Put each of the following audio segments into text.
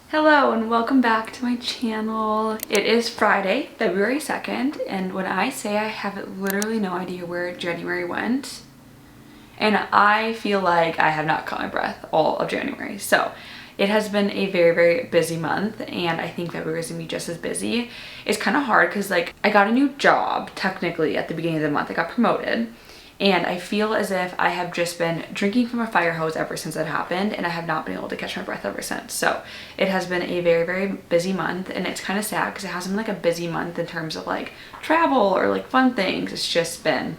Hello and welcome back to my channel. It is Friday, February 2nd, and when I say I have literally no idea where January went, and I feel like I have not caught my breath all of January. So it has been a very, very busy month, and I think February is gonna be just as busy. It's kind of hard because like I got a new job technically at the beginning of the month. I got promoted. And I feel as if I have just been drinking from a fire hose ever since that happened, and I have not been able to catch my breath ever since. So it has been a very, very busy month, and it's kind of sad because it hasn't been like a busy month in terms of like travel or like fun things. It's just been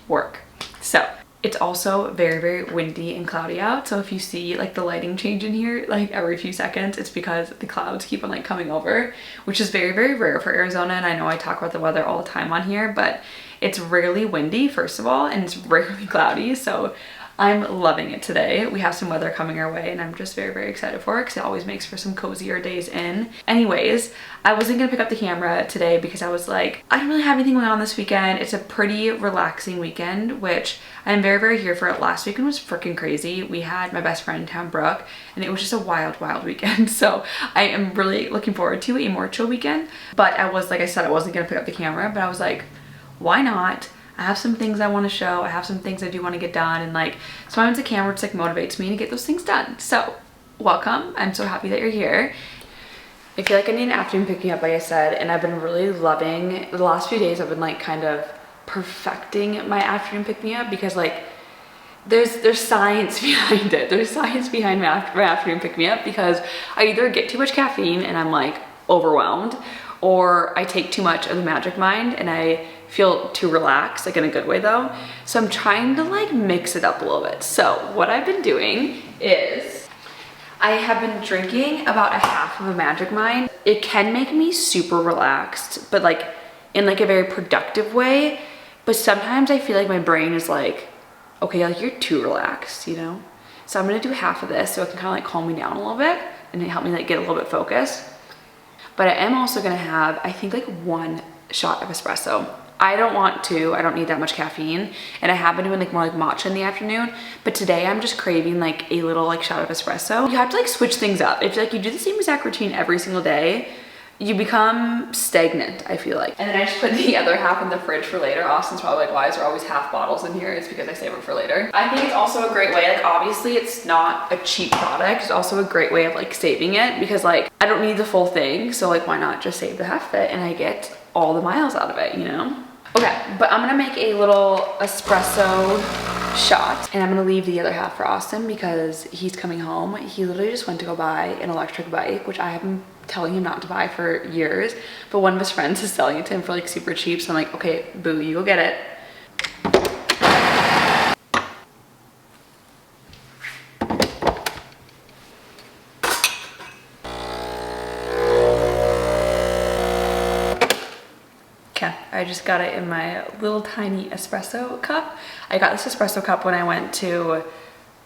work. So it's also very, very windy and cloudy out. So if you see like the lighting change in here like every few seconds, it's because the clouds keep on like coming over, which is very, very rare for Arizona. And I know I talk about the weather all the time on here, but it's rarely windy, first of all, and it's rarely cloudy, so I'm loving it today. We have some weather coming our way, and I'm just very, very excited for it because it always makes for some cozier days in. Anyways, I wasn't gonna pick up the camera today because I was like, I don't really have anything going on this weekend. It's a pretty relaxing weekend, which I'm very, very here for. Last weekend was freaking crazy. We had my best friend in town, Brooke, and it was just a wild, wild weekend. So I am really looking forward to a more chill weekend. But I was, like I said, I wasn't gonna pick up the camera, but I was like, why not? I have some things I want to show. I have some things I do want to get done, and like sometimes the camera just like motivates me to get those things done. So welcome. I'm so happy that you're here. I feel like I need an afternoon picking up, like I said, and I've been really loving the last few days. I've been like kind of perfecting my afternoon pick me up because like there's science behind it. There's science behind my afternoon pick me up because I either get too much caffeine and I'm like overwhelmed, or I take too much of the Magic Mind and I feel too relaxed, like in a good way though. So I'm trying to like mix it up a little bit. So what I've been doing is I have been drinking about a half of a Magic Mind. It can make me super relaxed, but like in like a very productive way. But sometimes I feel like my brain is like, okay, like you're too relaxed, you know? So I'm gonna do half of this so it can kind of like calm me down a little bit and help me like get a little bit focused. But I am also gonna have, I think like 1 shot of espresso. I don't need that much caffeine. And I have been doing like more like matcha in the afternoon. But today I'm just craving like a little like shot of espresso. You have to like switch things up. If like you do the same exact routine every single day, you become stagnant, I feel like. And then I just put the other half in the fridge for later. Austin's probably like, why is there always half bottles in here? It's because I save it for later. I think it's also a great way, like obviously it's not a cheap product. It's also a great way of like saving it because like I don't need the full thing. So like why not just save the half of it and I get all the miles out of it, you know? Okay, but I'm gonna make a little espresso shot and I'm gonna leave the other half for Austin because he's coming home. He literally just went to go buy an electric bike, which I have been telling him not to buy for years, but one of his friends is selling it to him for like super cheap. So I'm like, okay, boo, you go get it. Okay, I just got it in my little tiny espresso cup. I got this espresso cup when I went to,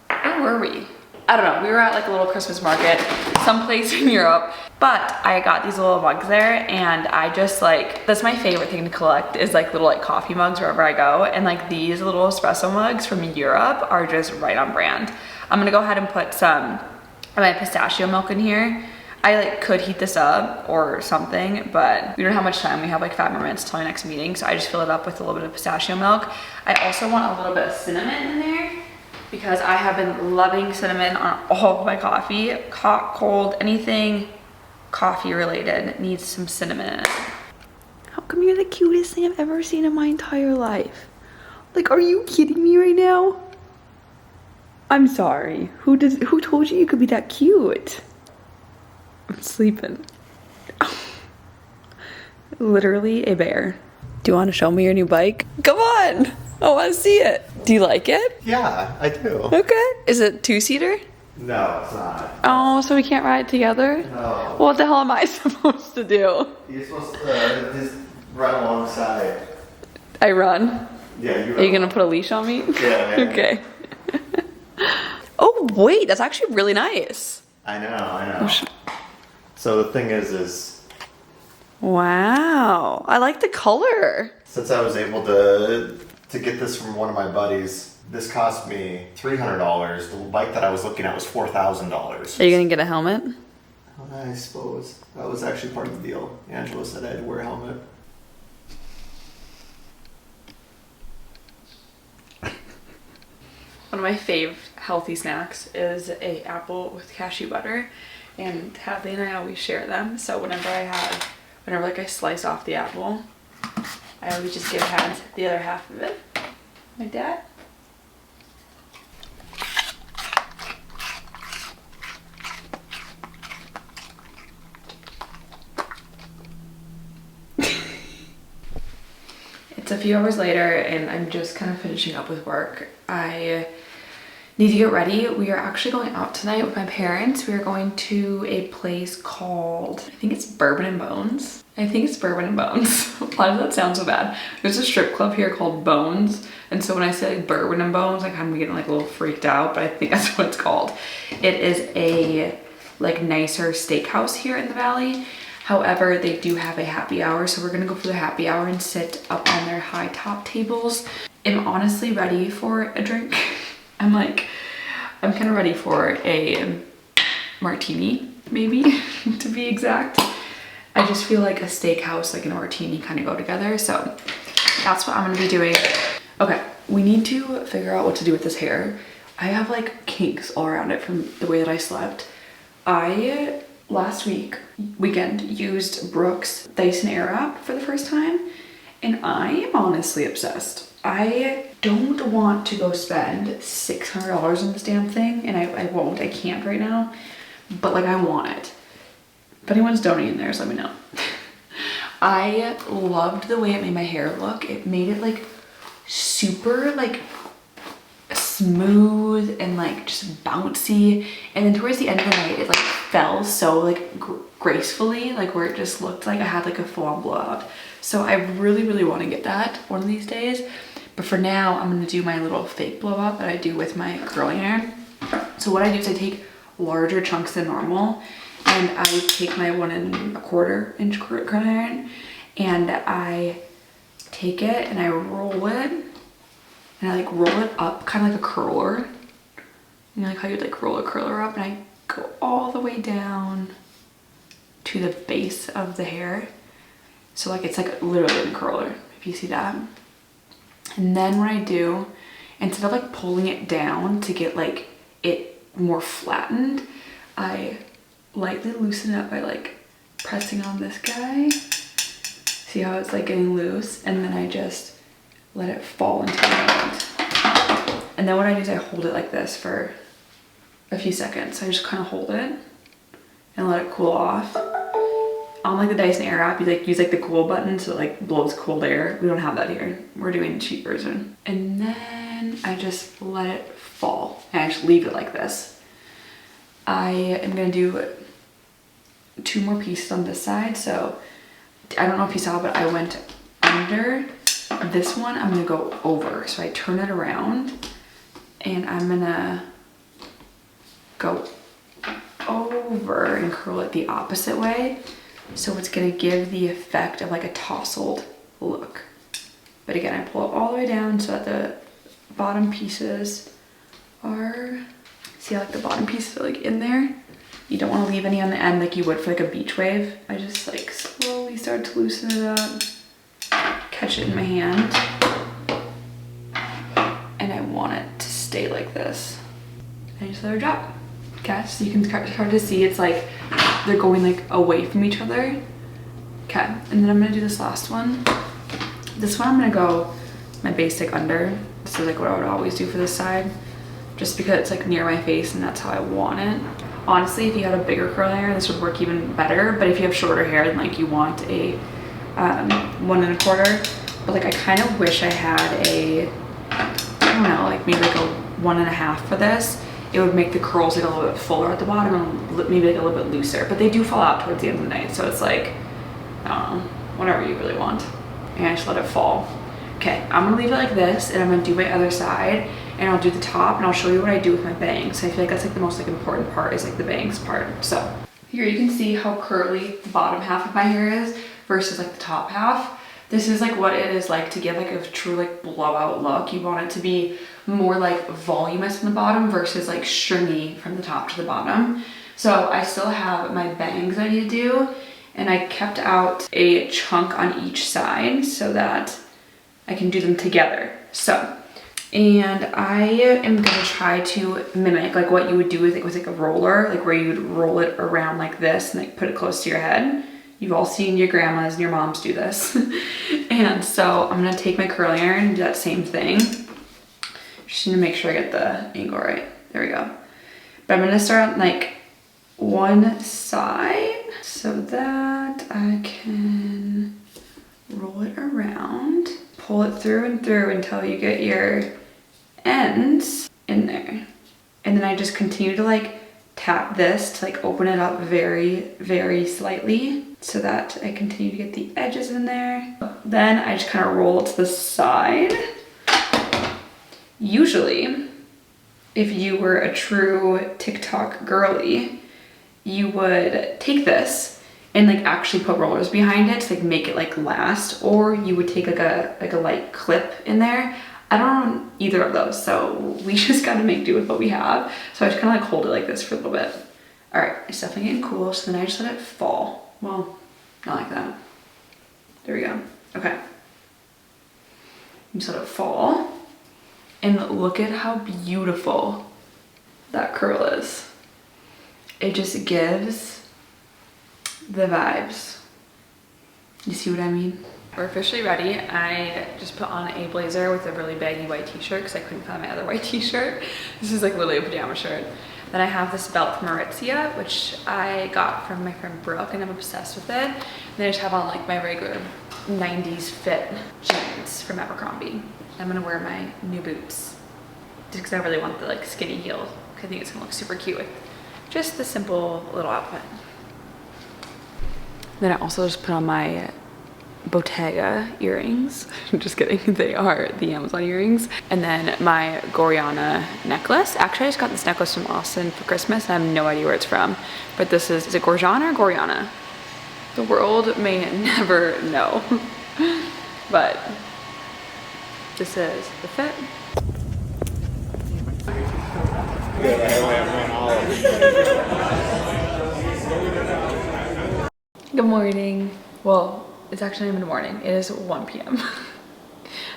where were we? I don't know, we were at like a little Christmas market someplace in Europe, but I got these little mugs there and I just like, that's my favorite thing to collect is like little like coffee mugs wherever I go. And like these little espresso mugs from Europe are just right on brand. I'm gonna go ahead and put some of my pistachio milk in here. I like could heat this up or something, but we don't have much time. We have like 5 more minutes till our next meeting. So I just fill it up with a little bit of pistachio milk. I also want a little bit of cinnamon in there because I have been loving cinnamon on all of my coffee. Hot, cold, anything coffee related needs some cinnamon in it. How come you're the cutest thing I've ever seen in my entire life? Like, are you kidding me right now? I'm sorry. Who told you could be that cute? I'm sleeping. Literally a bear. Do you want to show me your new bike? Come on! I want to see it. Do you like it? Yeah, I do. Okay. Is it 2-seater? No, it's not. Oh, so we can't ride together? No. What the hell am I supposed to do? You're supposed to just run alongside. I run? Yeah, you run. Are you gonna put a leash on me? Yeah, man. Okay. Oh, wait, that's actually really nice. I know. So the thing is wow, I like the color. since I was able to get this from one of my buddies, this cost me $300. The bike that I was looking at was $4,000. Are you gonna get a helmet? I suppose. That was actually part of the deal. Angela said I had to wear a helmet. One of my fave healthy snacks is a apple with cashew butter, and Hadley and I always share them. So whenever like I slice off the apple, I always just give Had the other half of it. My dad. It's a few hours later and I'm just kind of finishing up with work. I need to get ready. We are actually going out tonight with my parents. We are going to a place called, I think it's Bourbon and Bones. I think it's Bourbon and Bones. Why does that sound so bad? There's a strip club here called Bones. And so when I say Bourbon and Bones, I'm kind of getting like a little freaked out, but I think that's what it's called. It is a like nicer steakhouse here in the Valley. However, they do have a happy hour, so we're gonna go for the happy hour and sit up on their high top tables. I'm honestly ready for a drink. I'm kind of ready for a martini, maybe, to be exact. I just feel like a steakhouse, like, and a martini kind of go together, so that's what I'm gonna be doing. Okay, we need to figure out what to do with this hair. I have like kinks all around it from the way that I slept. I last weekend used Brooke's Dyson Airwrap for the first time, and I am honestly obsessed. I don't want to go spend $600 on this damn thing, and I won't. I can't right now, but like I want it. If anyone's donating theirs, let me know. I loved the way it made my hair look. It made it like super like smooth and like just bouncy, and then towards the end of the night it like fell so like gracefully, like where it just looked like I had like a full-on blowout. So I really want to get that one of these days, but for now I'm going to do my little fake blowout that I do with my curling iron. So what I do is I take larger chunks than normal, and I take my 1 1/4 inch curling iron and I take it and I roll it. And I like roll it up kind of like a curler. You know, like how you'd like roll a curler up, and I go all the way down to the base of the hair. So like it's like literally a curler, if you see that. And then what I do, instead of like pulling it down to get like it more flattened, I lightly loosen it up by like pressing on this guy. See how it's like getting loose? And then I just let it fall into my hand. And then what I do is I hold it like this for a few seconds. So I just kind of hold it and let it cool off. On like the Dyson Airwrap, you like use like the cool button so it like blows cold air. We don't have that here. We're doing the cheap version. And then I just let it fall and I just leave it like this. I am gonna do 2 more pieces on this side. So I don't know if you saw, but I went under. This one I'm gonna go over, so I turn it around and I'm gonna go over and curl it the opposite way, so it's gonna give the effect of like a tousled look. But again, I pull it all the way down so that the bottom pieces are, see how like the bottom pieces are like in there. You don't want to leave any on the end like you would for like a beach wave. I just like slowly start to loosen it up, catch it in my hand, and I want it to stay like this. And I just let her drop. Okay, so you can start to see it's like they're going like away from each other. Okay, and then I'm gonna do this last one. This one I'm gonna go my basic under. This is like what I would always do for this side, just because it's like near my face and that's how I want it. Honestly, if you had a bigger curling iron, this would work even better, but if you have shorter hair, then like you want a 1 1/4, but like I kind of wish I had a, I don't know, like maybe like a 1 1/2 for this. It would make the curls like a little bit fuller at the bottom and maybe like a little bit looser, but they do fall out towards the end of the night, so it's like, I don't know, whatever you really want. And I just let it fall. Okay, I'm gonna leave it like this, and I'm gonna do my other side, and I'll do the top, and I'll show you what I do with my bangs. So I feel like that's like the most like important part, is like the bangs part. So here you can see how curly the bottom half of my hair is versus like the top half. This is like what it is like to give like a true like blowout look. You want it to be more like voluminous from the bottom versus like stringy from the top to the bottom. So I still have my bangs I need to do, and I kept out a chunk on each side so that I can do them together. So, and I am gonna try to mimic like what you would do with it with like a roller, like where you would roll it around like this and like put it close to your head. You've all seen your grandmas and your moms do this. And so I'm gonna take my curling iron and do that same thing. Just need to make sure I get the angle right. There we go. But I'm gonna start on like one side so that I can roll it around, pull it through and through until you get your ends in there. And then I just continue to like tap this to like open it up very, very slightly so that I continue to get the edges in there. Then I just kind of roll it to the side. Usually, if you were a true TikTok girly, you would take this and like actually put rollers behind it to like make it like last, or you would take like a light clip in there. I don't know either of those, so we just gotta make do with what we have. So I just kind of like hold it like this for a little bit. All right, it's definitely getting cool, so then I just let it fall. Well, not like that. There we go, okay. You just let it fall, and look at how beautiful that curl is. It just gives the vibes. You see what I mean? We're officially ready. I just put on a blazer with a really baggy white t-shirt because I couldn't find my other white t-shirt. This is like literally a pajama shirt. Then I have this belt from Aritzia, which I got from my friend Brooke, and I'm obsessed with it. And then I just have on like my regular 90s fit jeans from Abercrombie. I'm gonna wear my new boots just because I really want the like skinny heel. I think it's gonna look super cute with just the simple little outfit. Then I also just put on my Bottega earrings. I'm just kidding, they are the Amazon earrings. And then my Goriana necklace. Actually, I just got this necklace from Austin for Christmas. I have no idea where it's from, but this is it Gorjana or Goriana? The world may never know. But this is the fit. Good morning. Well, it's actually not even morning. It is 1 p.m.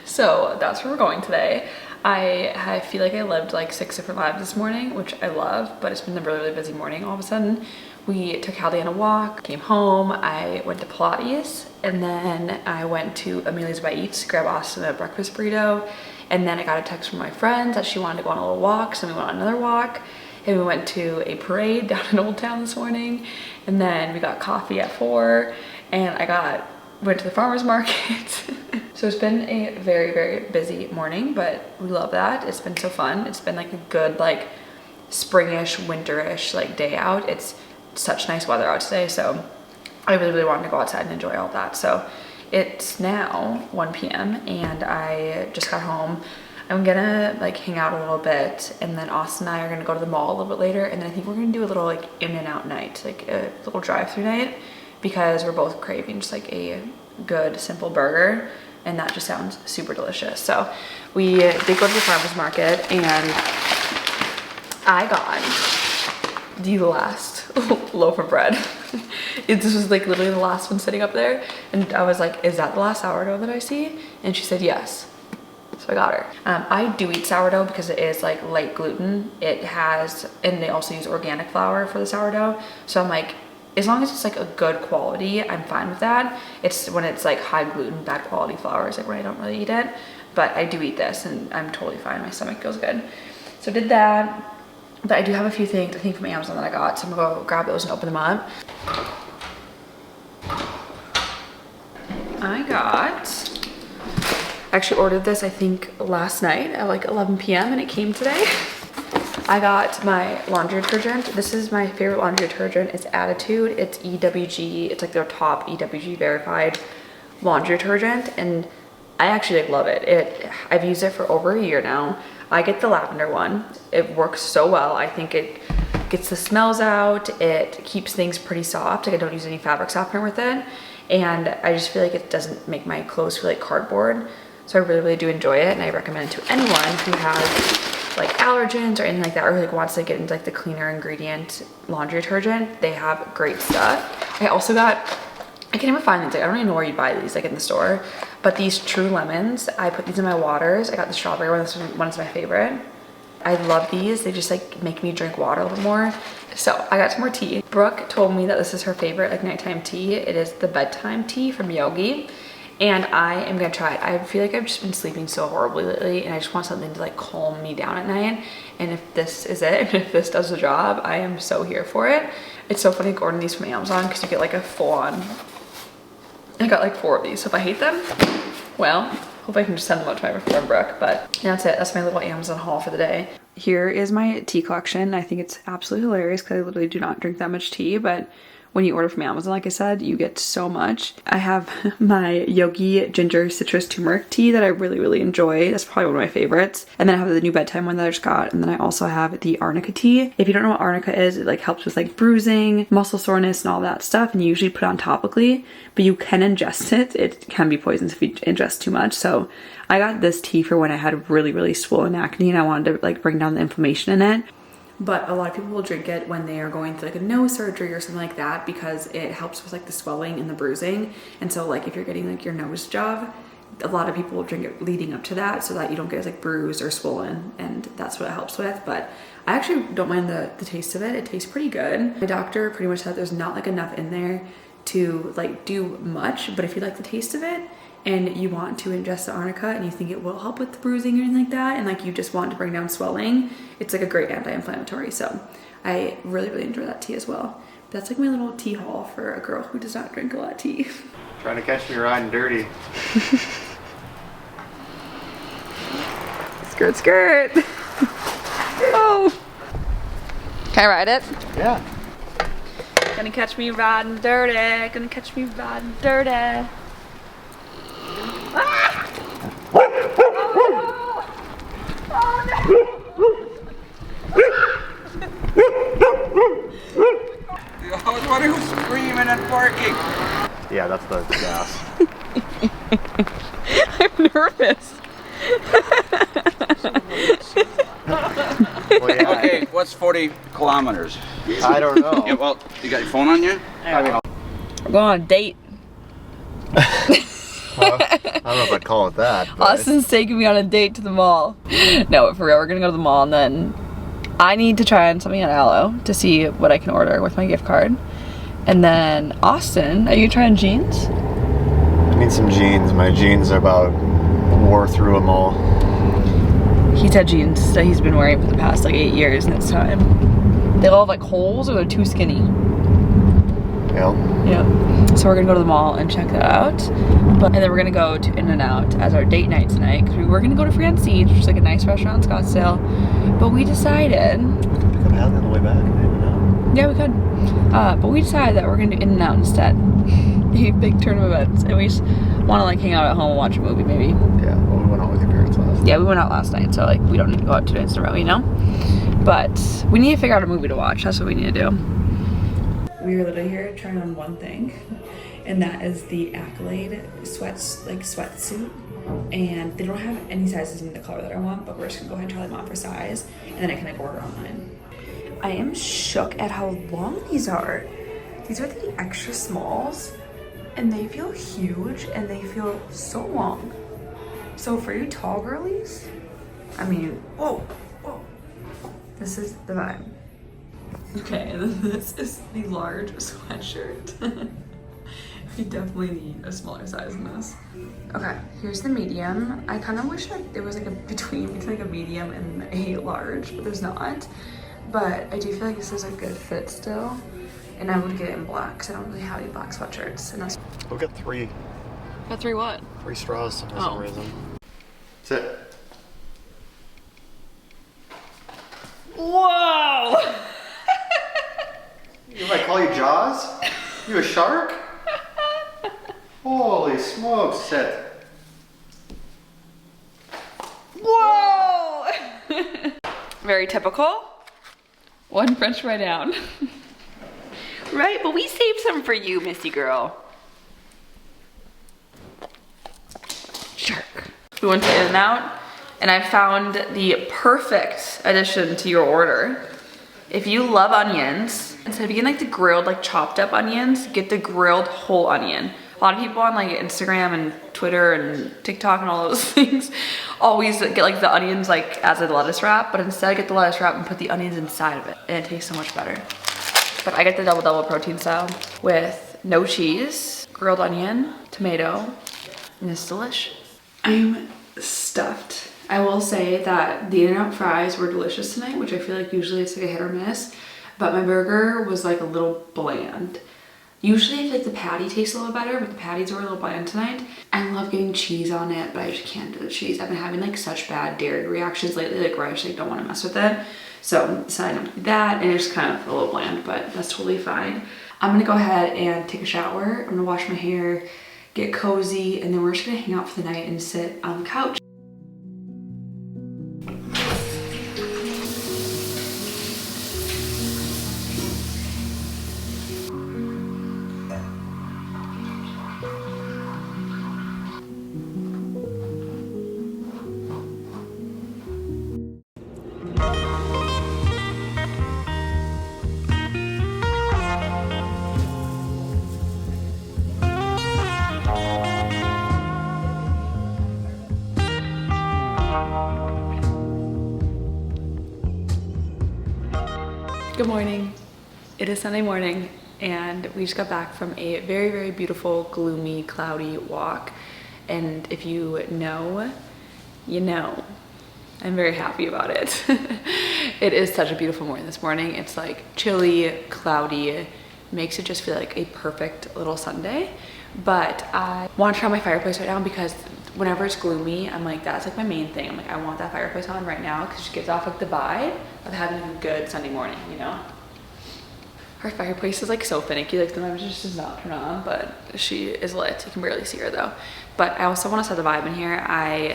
So that's where we're going today. I feel like I lived like 6 different lives this morning, which I love, but it's been a really, really busy morning all of a sudden. We took Hallie on a walk, came home, I went to Pilates, and then I went to Amelia's by Eats to grab Austin a breakfast burrito. And then I got a text from my friend that she wanted to go on a little walk, so we went on another walk. And we went to a parade down in Old Town this morning. And then we got coffee at 4, and went to the farmer's market. So it's been a very, very busy morning, but we love that. It's been so fun. It's been like a good like springish, winterish like day out. It's such nice weather out today, so I really, really wanted to go outside and enjoy all that. So it's now 1 p.m. and I just got home. I'm gonna like hang out a little bit, and then Austin and I are gonna go to the mall a little bit later, and then I think we're gonna do a little like in and out night, like a little drive-through night, because we're both craving just like a good simple burger, and that just sounds super delicious. So we did go to the farmer's market, and I got the last loaf of bread. This was like literally the last one sitting up there, and I was like, is that the last sourdough that I see? And she said yes. So I got her. I do eat sourdough because it is like light gluten. It has, and they also use organic flour for the sourdough. So I'm like, as long as it's like a good quality, I'm fine with that. It's when it's like high gluten, bad quality flour is like when I don't really eat it. But I do eat this, and I'm totally fine. My stomach feels good. So I did that. But I do have a few things I think from Amazon that I got. So I'm gonna go grab those and open them up. I actually ordered this I think last night at like 11 p.m. and it came today. I got my laundry detergent. This is my favorite laundry detergent. It's Attitude. It's EWG. It's like their top EWG verified laundry detergent, and I actually like love it. I've used it for over a year now. I get the lavender one. It works so well. I think it gets the smells out. It keeps things pretty soft. Like I don't use any fabric softener with it, and I just feel like it doesn't make my clothes feel like cardboard. So I really, really do enjoy it, and I recommend it to anyone who has like allergens or anything like that, or like wants to get into like the cleaner ingredient laundry detergent, they have great stuff. I also got, I can't even find these, like, I don't even know where you buy these, like in the store, but these True Lemons, I put these in my waters. I got the strawberry one, this one's my favorite. I love these, they just like make me drink water a little more. So I got some more tea. Brooke told me that this is her favorite like nighttime tea. It is the bedtime tea from Yogi. And I am gonna try it. I feel like I've just been sleeping so horribly lately and I just want something to like calm me down at night. And if this is it, if this does the job, I am so here for it. It's so funny ordering these from Amazon because you get like a full on, I got like 4 of these. So if I hate them, well, hope I can just send them out to my friend Brooke. But that's it, that's my little Amazon haul for the day. Here is my tea collection. I think it's absolutely hilarious because I literally do not drink that much tea, but when you order from Amazon, like I said, you get so much. I have my Yogi Ginger Citrus Turmeric tea that I really, really enjoy. That's probably one of my favorites. And then I have the new bedtime one that I just got. And then I also have the Arnica tea. If you don't know what Arnica is, it like helps with like bruising, muscle soreness, and all that stuff. And you usually put it on topically, but you can ingest it. It can be poisonous if you ingest too much. So I got this tea for when I had really, really swollen acne and I wanted to like bring down the inflammation in it. But a lot of people will drink it when they are going through like a nose surgery or something like that because it helps with like the swelling and the bruising. And so like if you're getting like your nose job, a lot of people will drink it leading up to that so that you don't get as like bruised or swollen, and that's what it helps with. But I actually don't mind the taste of it. It tastes pretty good. My doctor pretty much said there's not like enough in there to like do much, but if you like the taste of it and you want to ingest the Arnica and you think it will help with the bruising or anything like that, and like you just want to bring down swelling, it's like a great anti-inflammatory. So I really, really enjoy that tea as well. That's like my little tea haul for a girl who does not drink a lot of tea. Trying to catch me riding dirty. Skirt, skirt. Oh. Can I ride it? Yeah. Gonna catch me riding dirty. Gonna catch me riding dirty. Ah! Oh, I was wondering who's screaming and barking. Yeah, that's the gas. I'm nervous. Well, yeah. Okay, what's 40 kilometers? I don't know. Yeah, well, you got your phone on you? I mean, We're going on a date. I don't know if I'd call it that. But Austin's taking me on a date to the mall. No, but for real, we're gonna go to the mall and then I need to try on something at Aloe to see what I can order with my gift card. And then Austin, are you trying jeans? I need some jeans. My jeans are about wore through them all. He's had jeans that he's been wearing for the past like 8 years and it's time. They all have like holes or they're too skinny. Yeah. Yeah. So we're gonna go to the mall and check that out. And then we're gonna go to In-N-Out as our date night tonight because we were gonna go to Francine's, which is like a nice restaurant in Scottsdale. But we decided. We could pick up Hadley on the way back. I didn't know. Yeah, we could. But we decided that we're gonna do In-N-Out instead. A big turn of events, and we just want to like hang out at home and watch a movie, maybe. Yeah. Well, we went out with your parents last night. Yeah, we went out last night, so like we don't need to go out 2 nights in a row, you know. But we need to figure out a movie to watch. That's what we need to do. We are literally here trying on one thing, and that is the Accolade sweatsuit. And they don't have any sizes in the color that I want, but we're just gonna go ahead and try them on for size, and then I can like order online. I am shook at how long these are. These are the extra smalls, and they feel huge, and they feel so long. So for you tall girlies, I mean, whoa, this is the vibe. Okay, and then this is the large sweatshirt. We definitely need a smaller size than this. Okay, here's the medium. I kind of wish like there was like a between like a medium and a large, but there's not. But I do feel like this is a good fit still. And I would get it in black because I don't really have any black sweatshirts. And that's We'll get 3. got 3 what? 3 straws for some reason. Sit. Whoa! You might call you Jaws? You a shark? Holy smokes, sit. Whoa! Very typical. 1 French fry down. Right, but we saved some for you, Missy girl. Shark. We went to In-N-Out, and I found the perfect addition to your order. If you love onions, instead of getting like the grilled, like chopped up onions, get the grilled whole onion. A lot of people on like Instagram and Twitter and TikTok and all those things always get like the onions like as a lettuce wrap, but instead get the lettuce wrap and put the onions inside of it, and it tastes so much better. But I get the double protein style with no cheese, grilled onion, tomato, and it's delish. I'm stuffed. I will say that the In-N-Out fries were delicious tonight, which I feel like usually it's like a hit or miss, but my burger was like a little bland. Usually I feel like the patty tastes a little better, but the patties were a little bland tonight. I love getting cheese on it, but I just can't do the cheese. I've been having like such bad dairy reactions lately, like where I just like don't want to mess with it. So decided not to do that, and it's kind of a little bland, but that's totally fine. I'm gonna go ahead and take a shower. I'm gonna wash my hair, get cozy, and then we're just gonna hang out for the night and sit on the couch. Good morning. It is Sunday morning and we just got back from a very beautiful, gloomy, cloudy walk. And if you know, you know. I'm very happy about it. It is such a beautiful morning this morning. It's like chilly, cloudy, makes it just feel like a perfect little Sunday. But I want to try my fireplace right now because whenever it's gloomy, I'm like, that's like my main thing. I'm like, I want that fireplace on right now because it gives off like the vibe of having a good Sunday morning, you know? Our fireplace is like so finicky, like sometimes it just does not turn on, but she is lit. You can barely see her though. But I also want to set the vibe in here. I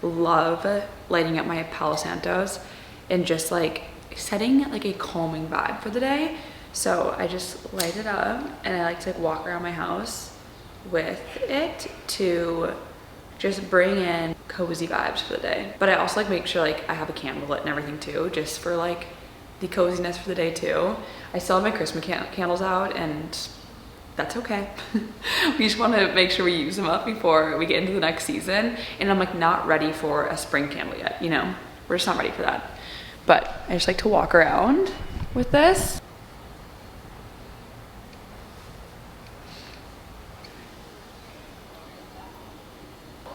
love lighting up my Palo Santos and just like setting like a calming vibe for the day. So I just light it up and I like to like walk around my house with it to just bring in cozy vibes for the day. But I also like make sure like I have a candle lit and everything too, just for like the coziness for the day too. I still have my Christmas candles out and that's okay. We just want to make sure we use them up before we get into the next season. And I'm like not ready for a spring candle yet, you know? We're just not ready for that. But I just like to walk around with this.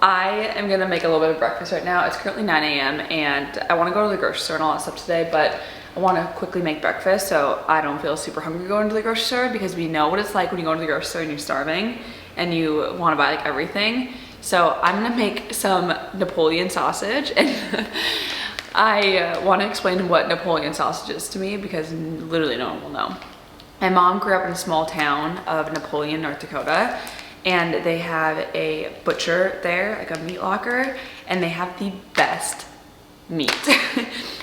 I am gonna make a little bit of breakfast right now. It's currently 9 a.m. and I wanna go to the grocery store and all that stuff today, but I wanna quickly make breakfast so I don't feel super hungry going to the grocery store, because we know what it's like when you go to the grocery store and you're starving and you wanna buy like everything. So I'm gonna make some Napoleon sausage, and I wanna explain what Napoleon sausage is to me because literally no one will know. My mom grew up in a small town of Napoleon, North Dakota, and they have a butcher there, like a meat locker, and they have the best meat.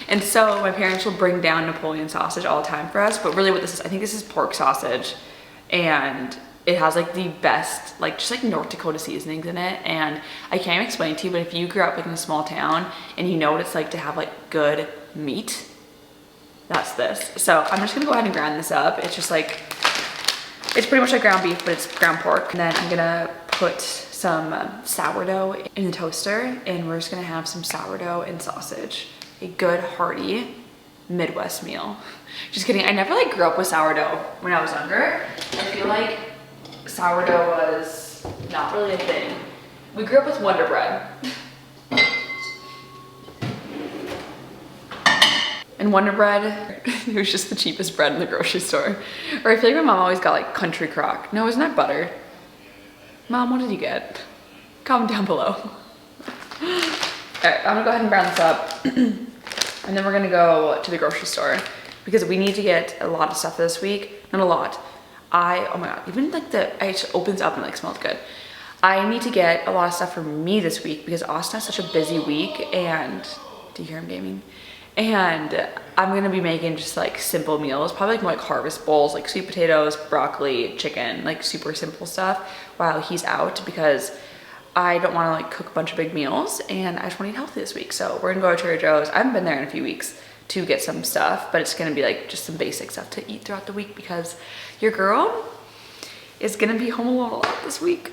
And so my parents will bring down Napoleon sausage all the time for us, but really what this is, I think this is pork sausage, and it has like the best, like just like North Dakota seasonings in it. And I can't even explain it to you, but if you grew up like in a small town and you know what it's like to have like good meat, that's this. So I'm just gonna go ahead and grind this up. It's just like, it's pretty much like ground beef, but it's ground pork. And then I'm gonna put some sourdough in the toaster, and we're just gonna have some sourdough and sausage. A good hearty Midwest meal. Just kidding, I never like grew up with sourdough when I was younger. I feel like sourdough was not really a thing. We grew up with Wonder Bread. And Wonder Bread, it was just the cheapest bread in the grocery store. Or I feel like my mom always got like Country Crock. No, isn't that butter? Mom, what did you get? Comment down below. All right, I'm gonna go ahead and brown this up. And then we're gonna go to the grocery store because we need to get a lot of stuff this week. Not a lot. Oh my God, even like it just opens up and like smells good. I need to get a lot of stuff for me this week because Austin has such a busy week, and do you hear him gaming? And I'm gonna be making just like simple meals, probably like more like harvest bowls, like sweet potatoes, broccoli, chicken, like super simple stuff while he's out, because I don't want to like cook a bunch of big meals and I just want to eat healthy this week. So we're gonna go to Trader Joe's. I haven't been there in a few weeks to get some stuff, but it's gonna be like just some basic stuff to eat throughout the week because your girl is gonna be home alone a lot this week.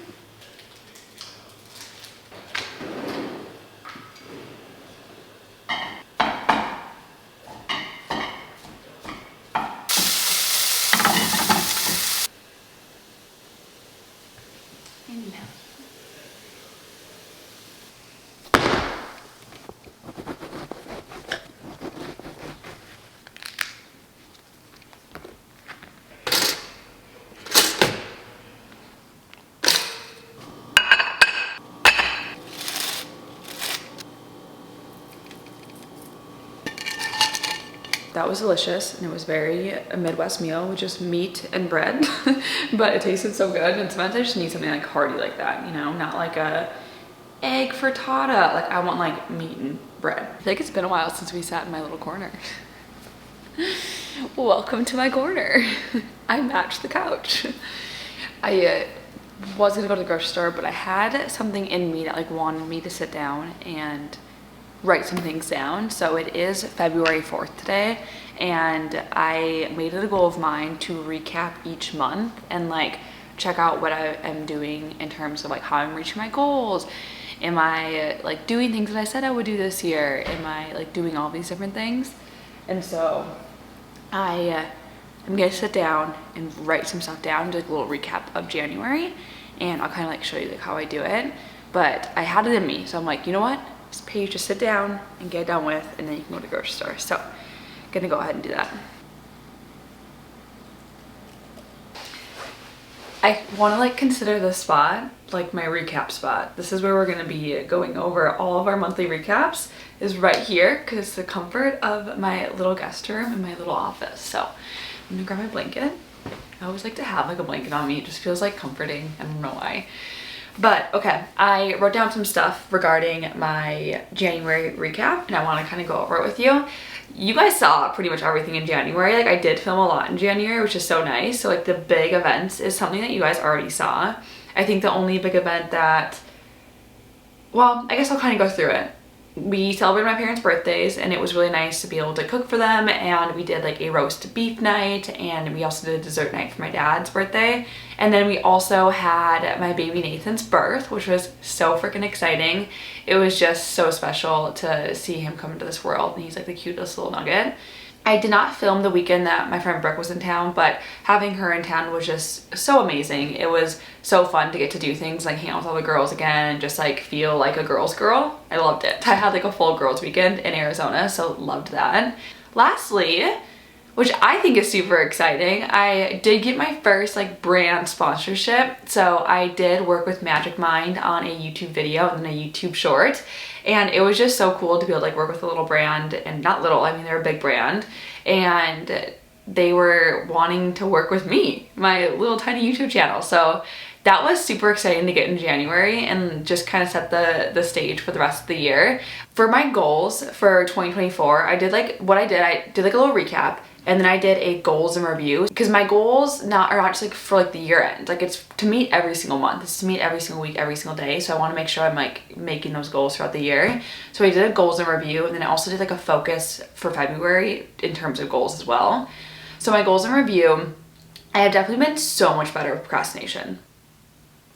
That was delicious, and it was a Midwest meal with just meat and bread, but it tasted so good. And sometimes I just need something like hearty like that, you know, not like a egg frittata. Like I want like meat and bread. I feel like it's been a while since we sat in my little corner. Welcome to my corner. I matched the couch. I was gonna go to the grocery store, but I had something in me that like wanted me to sit down and write some things down. So it is February 4th today, and I made it a goal of mine to recap each month and like check out what I am doing in terms of like how I'm reaching my goals. Am I like doing things that I said I would do this year? Am I like doing all these different things? And so I'm gonna sit down and write some stuff down, do like a little recap of January, and I'll kind of like show you like how I do it. But I had it in me, so I'm like, you know what? Just Paige, just sit down and get it done with, and then you can go to the grocery store. So I'm gonna go ahead and do that. I want to like consider this spot like my recap spot. This is where we're gonna be going over all of our monthly recaps, is right here because it's the comfort of my little guest room and my little office. So I'm gonna grab my blanket. I always like to have like a blanket on me. It just feels like comforting. I don't know why. But okay, I wrote down some stuff regarding my January recap, and I want to kind of go over it with you. You guys saw pretty much everything in January. Like I did film a lot in January, which is so nice. So like the big events is something that you guys already saw. I think the only big event that, well, I guess I'll kind of go through it. We celebrated my parents' birthdays, and it was really nice to be able to cook for them, and we did like a roast beef night, and we also did a dessert night for my dad's birthday. And then we also had my baby Nathan's birth, which was so freaking exciting. It was just so special to see him come into this world, and he's like the cutest little nugget. I did not film the weekend that my friend Brooke was in town, but having her in town was just so amazing. It was so fun to get to do things like hang out with all the girls again and just like feel like a girl's girl. I loved it. I had like a full girls weekend in Arizona, so loved that. Lastly, which I think is super exciting, I did get my first like brand sponsorship. So I did work with Magic Mind on a YouTube video and then a YouTube short. And it was just so cool to be able to like work with a little brand, and not little, I mean they're a big brand, and they were wanting to work with me, my little tiny YouTube channel. So that was super exciting to get in January and just kind of set the stage for the rest of the year. For my goals for 2024, I did like a little recap, and then I did a goals and review, because my goals are not just like for like the year end. Like it's to meet every single month. It's to meet every single week, every single day. So I want to make sure I'm like making those goals throughout the year. So I did a goals and review, and then I also did like a focus for February in terms of goals as well. So my goals and review, I have definitely been so much better with procrastination.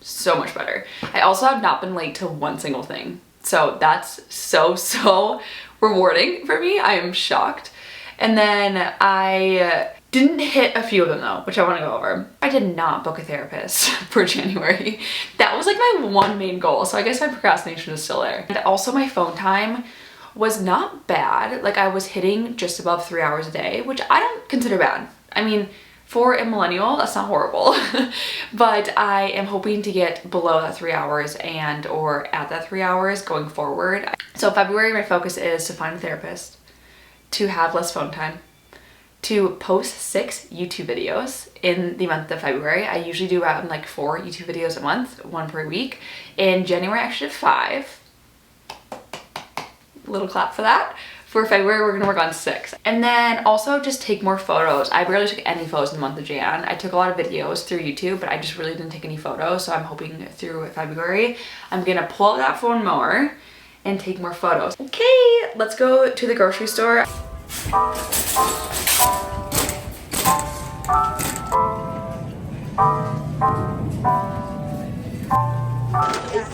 So much better. I also have not been late to one single thing. So that's so rewarding for me. I am shocked. And then I didn't hit a few of them though, which I want to go over. I did not book a therapist for January. That was like my one main goal. So I guess my procrastination is still there. And also my phone time was not bad. Like I was hitting just above 3 hours a day, which I don't consider bad. I mean, for a millennial, that's not horrible. But I am hoping to get below that 3 hours or at that 3 hours going forward. So February, my focus is to find a therapist, to have less phone time, to post 6 YouTube videos in the month of February. I usually do around like 4 YouTube videos a month, 1 per week. In January, I actually did 5. Little clap for that. For February, we're gonna work on 6. And then also just take more photos. I barely took any photos in the month of Jan. I took a lot of videos through YouTube, but I just really didn't take any photos. So I'm hoping through February, I'm gonna pull out that phone more and take more photos. Okay, let's go to the grocery store.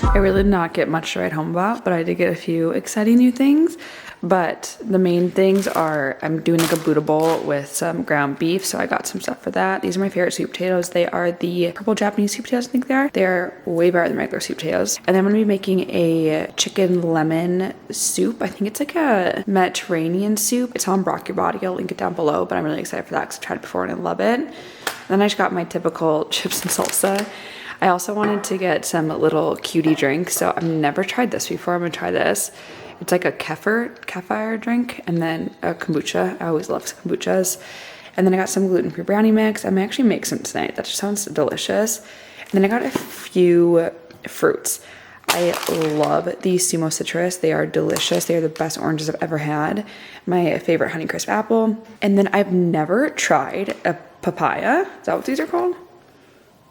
I really did not get much to write home about, but I did get a few exciting new things. But the main things are I'm doing like a Buddha bowl with some ground beef, so I got some stuff for that. These are my favorite sweet potatoes. They are the purple Japanese sweet potatoes, I think they are. They're way better than regular sweet potatoes. And then I'm gonna be making a chicken lemon soup. I think it's like a Mediterranean soup. It's on Rock Your Body. I'll link it down below, but I'm really excited for that because I've tried it before and I love it. Then I just got my typical chips and salsa. I also wanted to get some little cutie drinks, so I've never tried this before. I'm gonna try this. It's like a kefir drink, and then a kombucha. I always love kombuchas. And then I got some gluten-free brownie mix. I may actually make some tonight. That just sounds delicious. And then I got a few fruits. I love these Sumo Citrus. They are delicious. They are the best oranges I've ever had. My favorite Honeycrisp apple. And then I've never tried a papaya. Is that what these are called?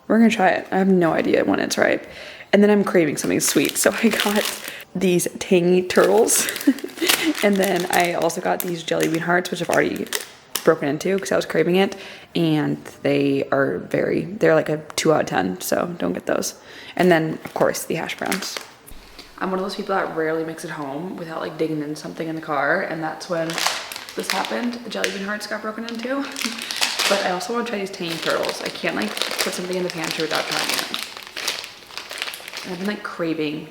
We're gonna try it. I have no idea when it's ripe. And then I'm craving something sweet, so I got these tangy turtles. And then I also got these jelly bean hearts, which I've already broken into because I was craving it. And they're like a 2 out of 10, so don't get those. And then, of course, the hash browns. I'm one of those people that rarely makes it home without like digging in something in the car, and that's when this happened. The jelly bean hearts got broken into. But I also want to try these tangy turtles. I can't like put something in the pantry without trying it. And I've been like craving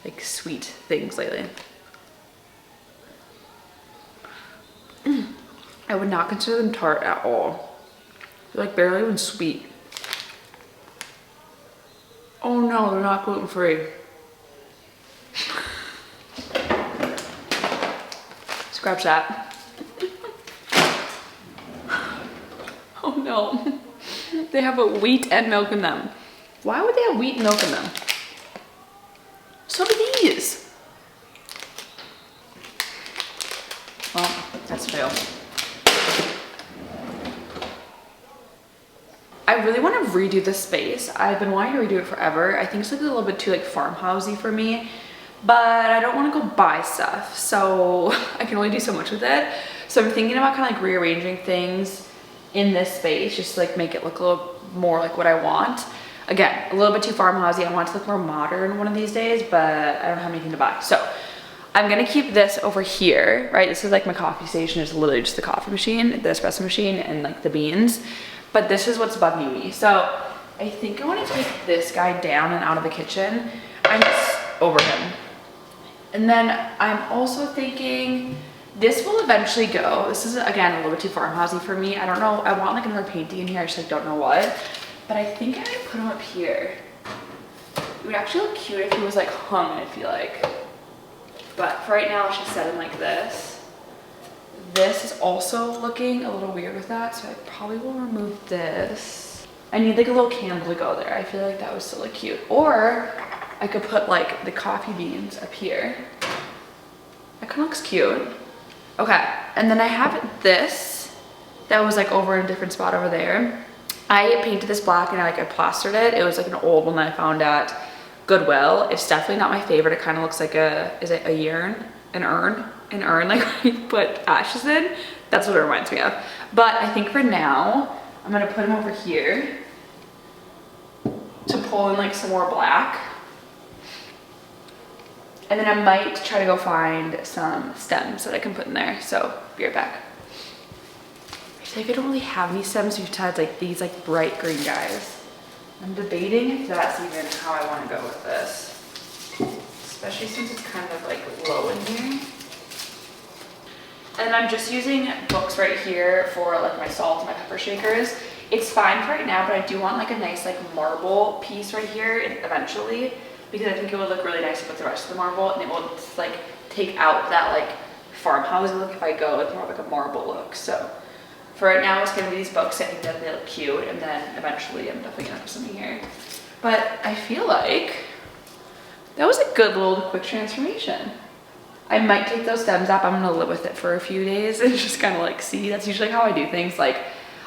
like sweet things lately. I would not consider them tart at all. They're like barely even sweet. Oh no, they're not gluten-free. Scratch that. Oh no, they have a wheat and milk in them. Why would they have wheat and milk in them? So do these. Well, that's fail. I really want to redo this space. I've been wanting to redo it forever. I think it's like a little bit too like farmhousey for me, but I don't want to go buy stuff, so I can only do so much with it. So I'm thinking about kind of like rearranging things in this space, just to like make it look a little more like what I want. Again, a little bit too farmhousey. I want it to look more modern one of these days, but I don't have anything to buy. So I'm gonna keep this over here, right? This is like my coffee station. It's literally just the coffee machine, the espresso machine, and like the beans. But this is what's bugging me. So I think I want to take this guy down and out of the kitchen. I'm just over him. And then I'm also thinking this will eventually go. This is, again, a little bit too farmhousey for me. I don't know. I want like another painting in here. I just like don't know what. But I think I might put him up here. It would actually look cute if he was like hung, I feel like. But for right now, let's just set him like this. This is also looking a little weird with that, so I probably will remove this. I need like a little candle to go there. I feel like that would still look cute. Or I could put like the coffee beans up here. That kind of looks cute. Okay, and then I have this that was like over in a different spot over there. I painted this black and I plastered it. It was like an old one that I found at Goodwill. It's definitely not my favorite. It kind of looks like is it a urn? An urn like you put ashes in. That's what it reminds me of. But I think for now, I'm gonna put him over here to pull in like some more black. And then I might try to go find some stems that I can put in there. So be right back. I feel like I don't really have any stems besides like these like bright green guys. I'm debating if that's even how I want to go with this. Especially since it's kind of like low in here. And I'm just using books right here for like my salt and my pepper shakers. It's fine for right now, but I do want like a nice like marble piece right here eventually, because I think it would look really nice with the rest of the marble, and it will like take out that like farmhouse look if I go with more of like a marble look. So for right now, it's gonna be these books. I think that they look cute, and then eventually I'm definitely gonna put something here. But I feel like that was a good little quick transformation. I might take those stems up. I'm gonna live with it for a few days and just kind of like see. That's usually how I do things. Like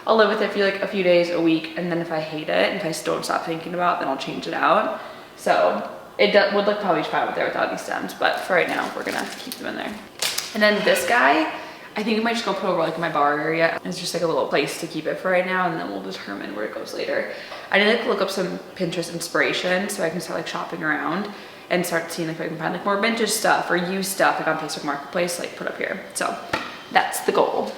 I'll live with it for like a few days, a week, and then if I hate it, and if I still don't stop thinking about it, then I'll change it out. So it would look probably fine there without these stems, but for right now, we're gonna keep them in there. And then this guy, I think I might just go put over like in my bar area. It's just like a little place to keep it for right now, and then we'll determine where it goes later. I did like look up some Pinterest inspiration so I can start like shopping around and start seeing if I can find like more vintage stuff or used stuff like on Facebook Marketplace, like put up here. So that's the goal.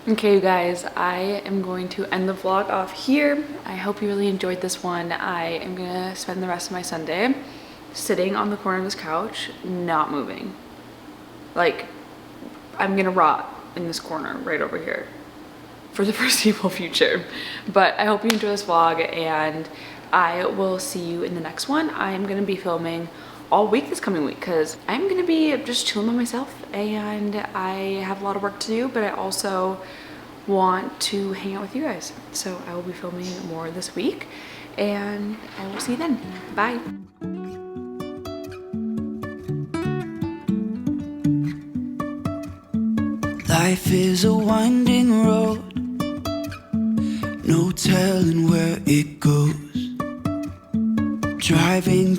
Okay, you guys, I am going to end the vlog off here. I hope you really enjoyed this one. I am gonna spend the rest of my Sunday sitting on the corner of this couch, not moving. Like, I'm gonna rot in this corner right over here for the foreseeable future. But I hope you enjoy this vlog, and I will see you in the next one. I'm gonna be filming all week this coming week because I'm gonna be just chilling by myself, and I have a lot of work to do, but I also want to hang out with you guys. So I will be filming more this week, and I will see you then. Bye. Life is a winding road, no telling where it goes. Driving